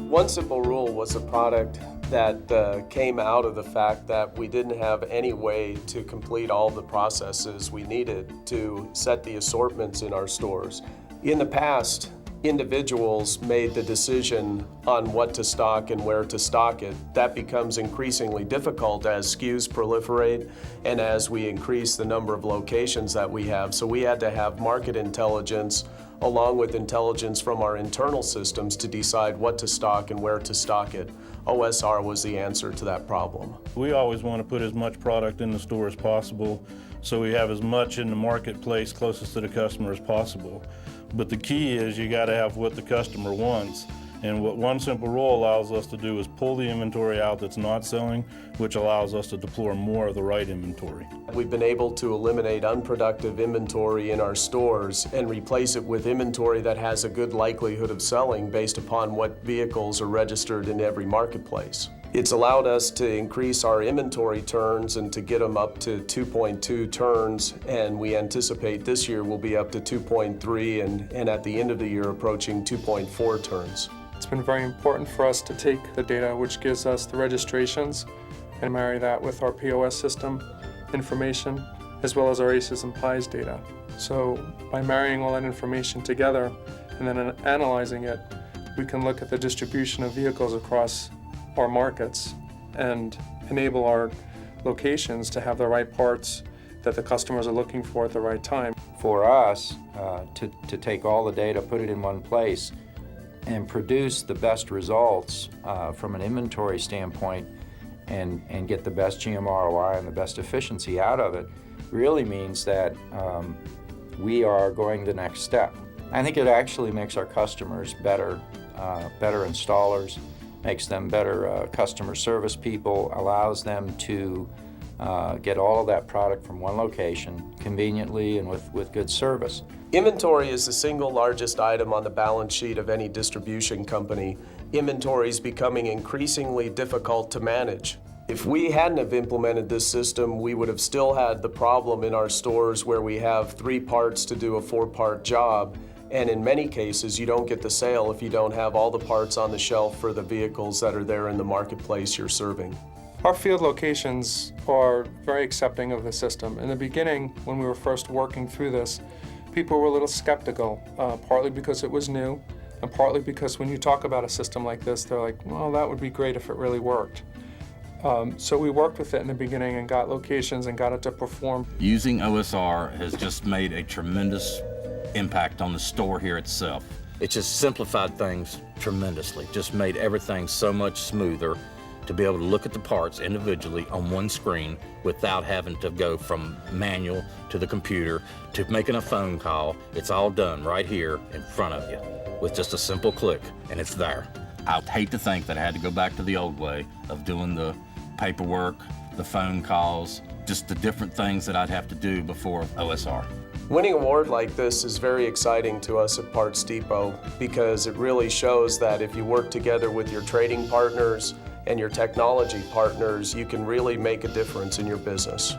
One Simple Rule was a product that came out of the fact that we didn't have any way to complete all the processes we needed to set the assortments in our stores. In the past, individuals made the decision on what to stock and where to stock it. That becomes increasingly difficult as SKUs proliferate and as we increase the number of locations that we have. So we had to have market intelligence along with intelligence from our internal systems to decide what to stock and where to stock it. OSR was the answer to that problem. We always want to put as much product in the store as possible, so we have as much in the marketplace closest to the customer as possible. But the key is you got to have what the customer wants. And what One Simple Rule allows us to do is pull the inventory out that's not selling, which allows us to deploy more of the right inventory. We've been able to eliminate unproductive inventory in our stores and replace it with inventory that has a good likelihood of selling based upon what vehicles are registered in every marketplace. It's allowed us to increase our inventory turns and to get them up to 2.2 turns, and we anticipate this year we'll be up to 2.3 and at the end of the year approaching 2.4 turns. It's been very important for us to take the data which gives us the registrations and marry that with our POS system information as well as our ACEs and PIEs data. So by marrying all that information together and then analyzing it, we can look at the distribution of vehicles across our markets and enable our locations to have the right parts that the customers are looking for at the right time. For us to take all the data, put it in one place, and produce the best results from an inventory standpoint and get the best GMROI and the best efficiency out of it really means that we are going the next step. I think it actually makes our customers better installers, makes them better customer service people, allows them to get all of that product from one location conveniently and with good service. Inventory is the single largest item on the balance sheet of any distribution company. Inventory is becoming increasingly difficult to manage. If we hadn't have implemented this system, we would have still had the problem in our stores where we have 3 parts to do a 4-part job, and in many cases you don't get the sale if you don't have all the parts on the shelf for the vehicles that are there in the marketplace you're serving. Our field locations are very accepting of the system. In the beginning, when we were first working through this, people were a little skeptical, partly because it was new, and partly because when you talk about a system like this, they're like, well, that would be great if it really worked. So we worked with it in the beginning and got locations and got it to perform. Using OSR has just made a tremendous impact on the store here itself. It just simplified things tremendously, just made everything so much smoother to be able to look at the parts individually on one screen without having to go from manual to the computer to making a phone call. It's all done right here in front of you with just a simple click, and it's there. I'd hate to think that I had to go back to the old way of doing the paperwork, the phone calls, just the different things that I'd have to do before OSR. Winning an award like this is very exciting to us at Parts Depot because it really shows that if you work together with your trading partners and your technology partners, you can really make a difference in your business.